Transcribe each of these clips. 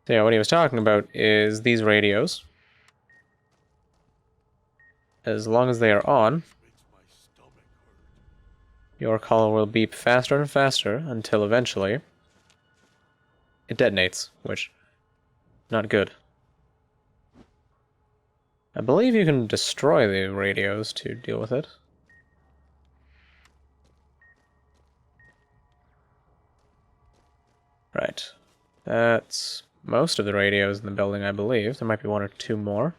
So yeah, what he was talking about is these radios. As long as they are on, your call will beep faster and faster until eventually it detonates, which, not good. I believe you can destroy the radios to deal with it. Right. That's most of the radios in the building, I believe. There might be one or two more.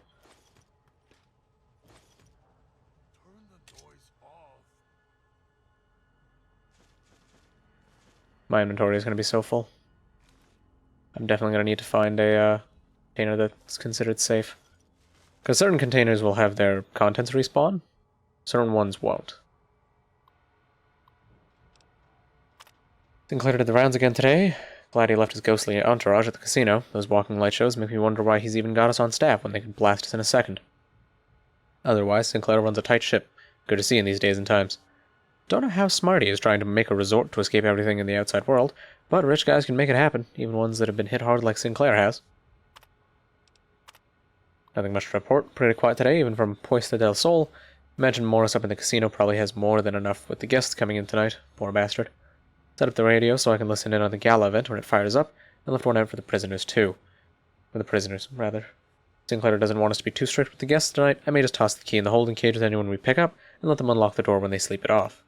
My inventory is going to be so full. I'm definitely going to need to find a container that's considered safe. Because certain containers will have their contents respawn, certain ones won't. Sinclair did the rounds again today. Glad he left his ghostly entourage at the casino. Those walking light shows make me wonder why he's even got us on staff when they could blast us in a second. Otherwise, Sinclair runs a tight ship. Good to see in these days and times. Don't know how smart he is trying to make a resort to escape everything in the outside world, but rich guys can make it happen, even ones that have been hit hard like Sinclair has. Nothing much to report. Pretty quiet today, even from Puesta del Sol. Imagine Morris up in the casino probably has more than enough with the guests coming in tonight. Poor bastard. Set up the radio so I can listen in on the gala event when it fires up, and left one out for the prisoners too. For the prisoners, rather. Sinclair doesn't want us to be too strict with the guests tonight. I may just toss the key in the holding cage with anyone we pick up, and let them unlock the door when they sleep it off.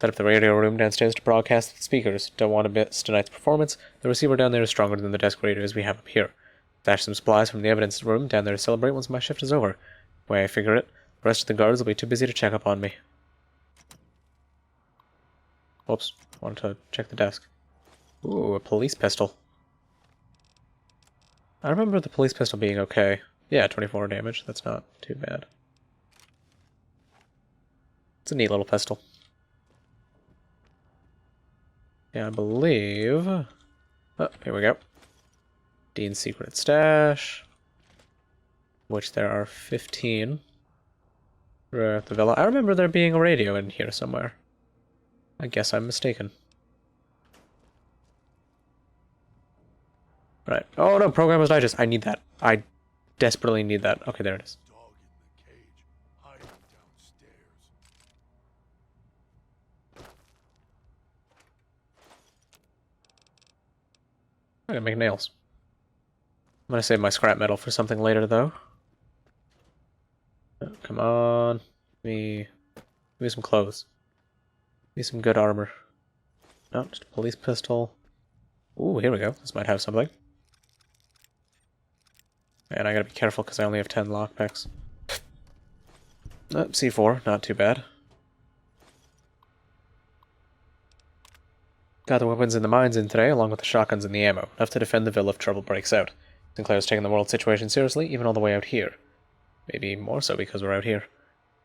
Set up the radio room downstairs to broadcast the speakers. Don't want to miss tonight's performance. The receiver down there is stronger than the desk radios we have up here. Stash some supplies from the evidence room down there to celebrate once my shift is over. The way I figure it, the rest of the guards will be too busy to check up on me. Oops, wanted to check the desk. Ooh, a police pistol. I remember the police pistol being okay. Yeah, 24 damage. That's not too bad. It's a neat little pistol. Yeah, I believe... Oh, here we go. Dean's secret stash. Which there are 15. At the villa. I remember there being a radio in here somewhere. I guess I'm mistaken. Right. Oh no, Programmer's Digest. I need that. I desperately need that. Okay, there it is. I'm gonna make nails. I'm gonna save my scrap metal for something later, though. Oh, come on. Give me some clothes. Give me some good armor. No, just a police pistol. Ooh, here we go. This might have something. And I gotta be careful because I only have 10 lockpicks. Oh, C4, not too bad. Got the weapons and the mines in today, along with the shotguns and the ammo. Enough to defend the villa if trouble breaks out. Sinclair's taking the world situation seriously, even all the way out here. Maybe more so because we're out here.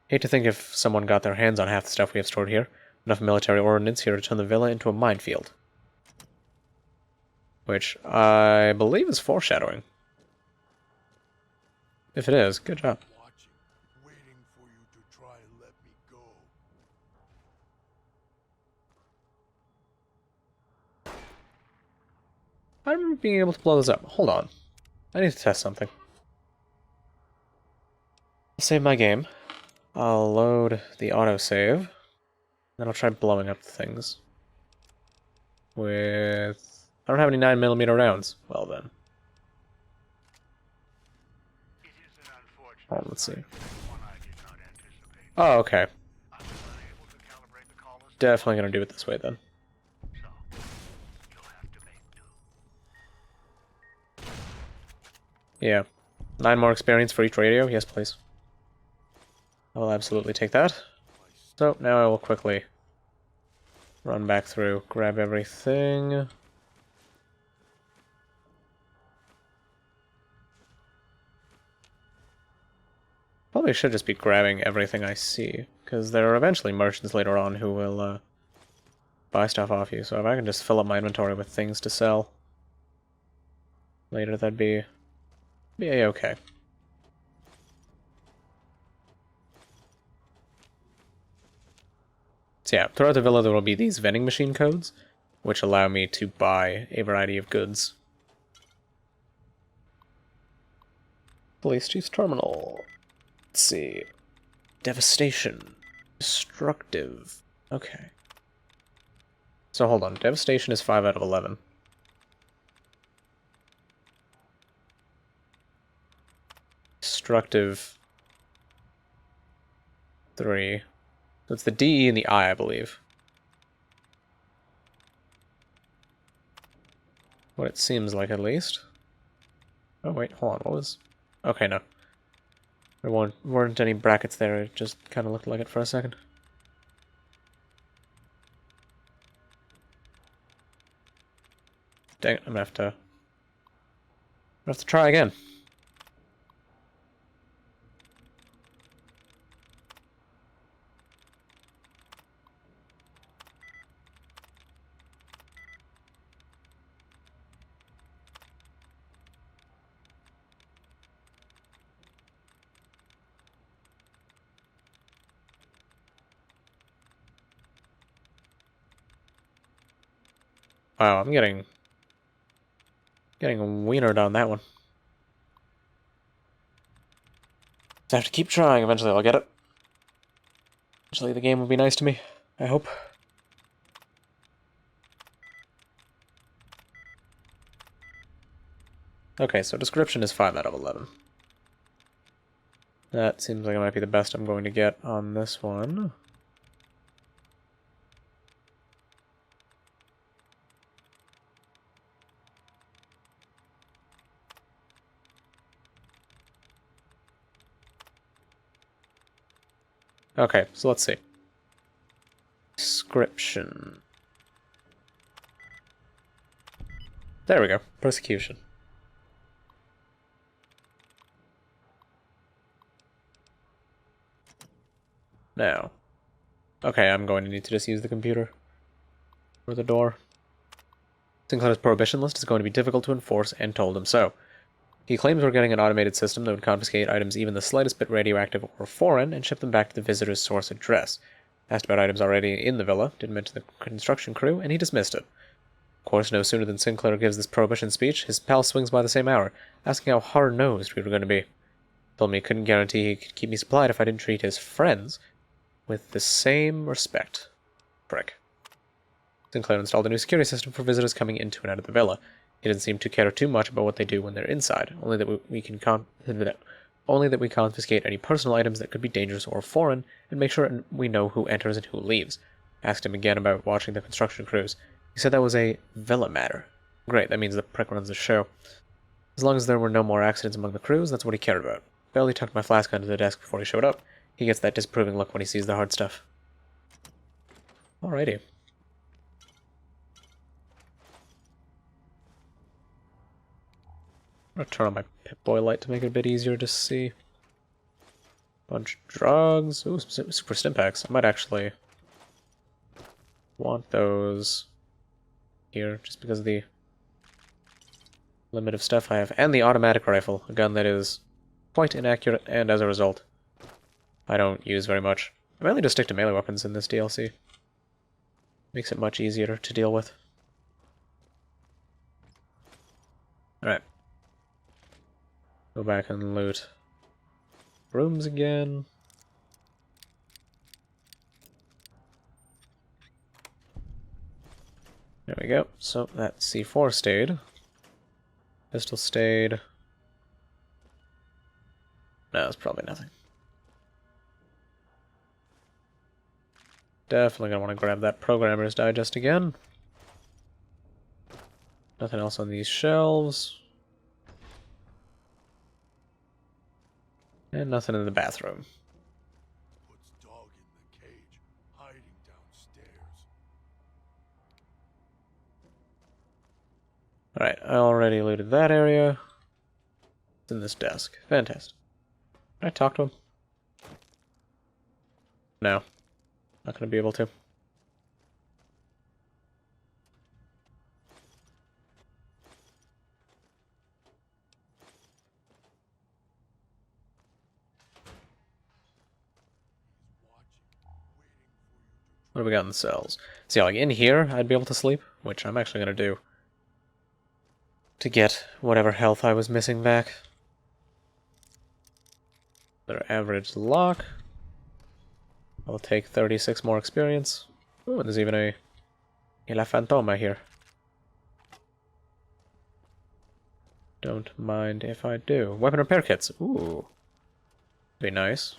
Hate to think if someone got their hands on half the stuff we have stored here. Enough military ordnance here to turn the villa into a minefield. Which I believe is foreshadowing. If it is, good job. I remember being able to blow this up. Hold on. I need to test something. I'll save my game. I'll load the autosave. Then I'll try blowing up the things. With... I don't have any 9mm rounds. Well then. Oh, let's see. Oh, okay. Definitely gonna do it this way then. Yeah. 9 more experience for each radio? Yes, please. I will absolutely take that. So, now I will quickly run back through, grab everything. Probably should just be grabbing everything I see, because there are eventually merchants later on who will buy stuff off you, so if I can just fill up my inventory with things to sell later, that'd be a-okay. So yeah, throughout the villa there will be these vending machine codes. which allow me to buy a variety of goods. Police Chief's Terminal. Let's see. Devastation. Destructive. Okay. So hold on. Devastation is 5 out of 11. Destructive. 3. So it's the D, E, and the I believe. What it seems like, at least. Oh, wait, hold on. What was... Okay, no. There weren't any brackets there. It just kind of looked like it for a second. Dang it, I'm gonna have to try again. Wow, I'm getting wienered on that one. Just have to keep trying. Eventually I'll get it. Eventually the game will be nice to me, I hope. Okay, so description is 5 out of 11. That seems like it might be the best I'm going to get on this one. Okay, so let's see. Description. There we go. Persecution. Now. Okay, I'm going to need to just use the computer for the door. Sinclair's prohibition list is going to be difficult to enforce, and told him so. He claims we're getting an automated system that would confiscate items even the slightest bit radioactive or foreign and ship them back to the visitor's source address. Asked about items already in the villa, didn't mention the construction crew, and he dismissed it. Of course, no sooner than Sinclair gives this prohibition speech, his pal swings by the same hour, asking how hard-nosed we were going to be. Told me he couldn't guarantee he could keep me supplied if I didn't treat his friends with the same respect. Prick. Sinclair installed a new security system for visitors coming into and out of the villa. He didn't seem to care too much about what they do when they're inside, only that we confiscate any personal items that could be dangerous or foreign, and make sure we know who enters and who leaves. Asked him again about watching the construction crews. He said that was a villa matter. Great, that means the prick runs the show. As long as there were no more accidents among the crews, that's what he cared about. Barely tucked my flask under the desk before he showed up. He gets that disapproving look when he sees the hard stuff. Alrighty. I'm gonna turn on my Pip-Boy light to make it a bit easier to see. Bunch of drugs. Ooh, some super stim packs. I might actually want those here, just because of the limit of stuff I have. And the automatic rifle, a gun that is quite inaccurate, and as a result, I don't use very much. I mainly just stick to melee weapons in this DLC. Makes it much easier to deal with. Alright. Go back and loot rooms again. There we go. So that C4 stayed. Pistol stayed. No, it's probably nothing. Definitely gonna want to grab that Programmer's Digest again. Nothing else on these shelves. And nothing in the bathroom. Puts dog in the cage, hiding downstairs. Alright, I already looted that area. It's in this desk. Fantastic. Can I talk to him? No. Not gonna be able to. What do we got in the cells? See, like in here, I'd be able to sleep which I'm actually going to do to get whatever health I was missing back. Their average luck. I'll take 36 more experience. Ooh, and there's even a La Fantoma here. Don't mind if I do. Weapon repair kits. Ooh. Be nice.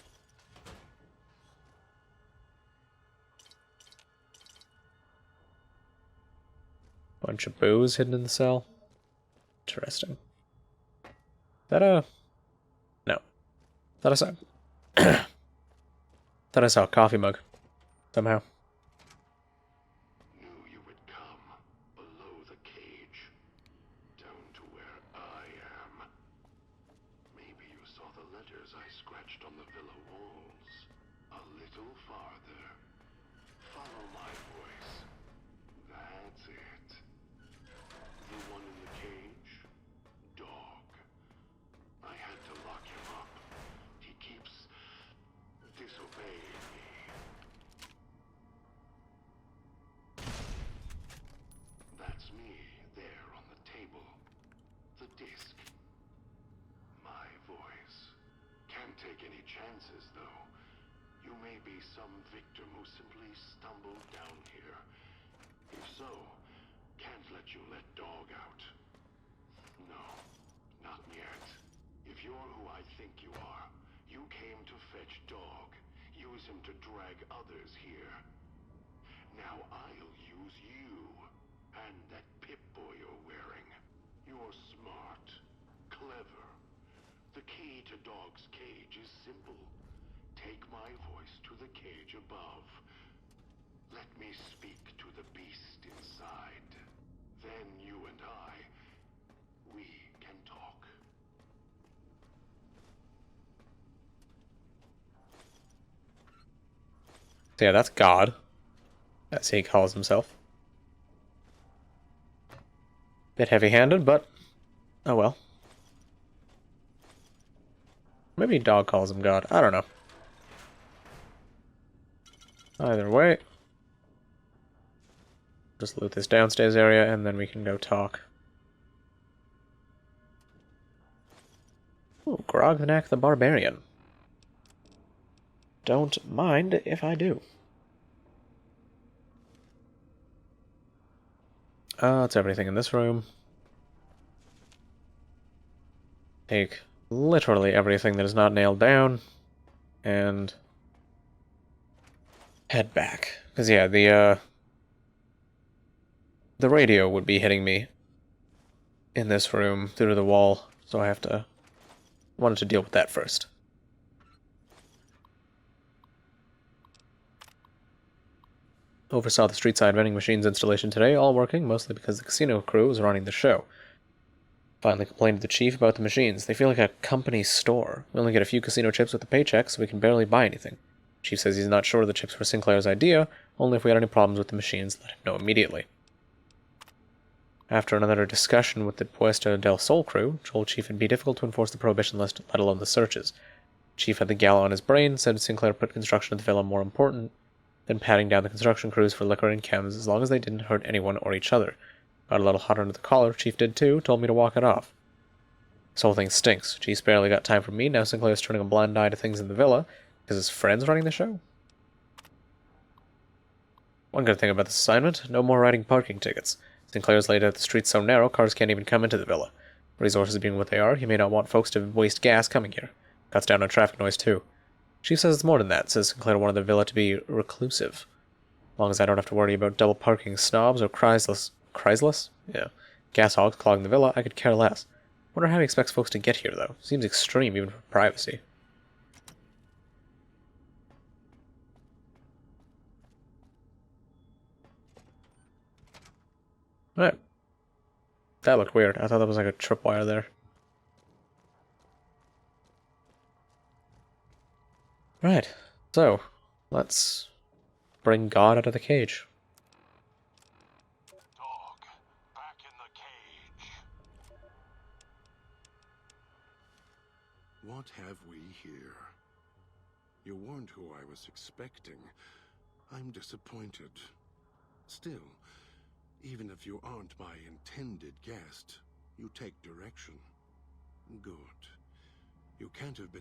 Bunch of booze hidden in the cell. Interesting. Is that a... No. Thought I saw... Thought I saw a coffee mug. Somehow. Knew you would come below the cage, down to where I am. Maybe you saw the letters I scratched on the villa walls. A little farther. Follow my voice. That's it. The one in the cage? Dog. I had to lock him up. He keeps disobeying me. That's me, there on the table. The disc. My voice. Can't take any chances, though. You may be some victim who simply stumbled down here. If so, can't let you let Dog out. No, not yet. If you're who I think you are, you came to fetch Dog. Use him to drag others here. Now I'll use you. And that Pip-Boy you're wearing. You're smart. Clever. The key to Dog's cage is simple. Take my voice to the cage above. Let me speak to the beast inside. Then you and I, we can talk. So yeah, that's God. As he calls himself. Bit heavy-handed, but... oh well. Maybe Dog calls him God. I don't know. Either way. Just loot this downstairs area, and then we can go talk. Ooh, Grognak the Barbarian. Don't mind if I do. That's everything in this room. Take literally everything that is not nailed down, and head back. Because, yeah, the radio would be hitting me in this room through the wall, so I wanted to deal with that first. Oversaw the street side vending machines installation today, all working, mostly because the casino crew was running the show. Finally complained to the chief about the machines. They feel like a company store. We only get a few casino chips with the paycheck, so we can barely buy anything. Chief says he's not sure the chips were Sinclair's idea, only if we had any problems with the machines, let him know immediately. After another discussion with the Puesta del Sol crew, told Chief it'd be difficult to enforce the prohibition list, let alone the searches. Chief had the gala on his brain, said Sinclair put construction of the villa more important than patting down the construction crews for liquor and chems as long as they didn't hurt anyone or each other. Got a little hot under the collar, Chief did too, told me to walk it off. This whole thing stinks. Chief's barely got time for me, now Sinclair's turning a blind eye to things in the villa, because his friend's running the show? One good thing about this assignment, no more writing parking tickets. Sinclair's laid out the streets so narrow, cars can't even come into the villa. Resources being what they are, he may not want folks to waste gas coming here. Cuts down on traffic noise too. Chief says it's more than that, says Sinclair wanted the villa to be reclusive. As long as I don't have to worry about double parking snobs or Chrysless? Yeah. Gas hogs clogging the villa, I could care less. Wonder how he expects folks to get here, though. Seems extreme, even for privacy. Alright. That looked weird. I thought that was like a tripwire there. Right. So, let's bring God out of the cage. Dog, back in the cage. What have we here? You weren't who I was expecting. I'm disappointed. Still, Even if you aren't my intended guest, you take direction. Good. You can't have been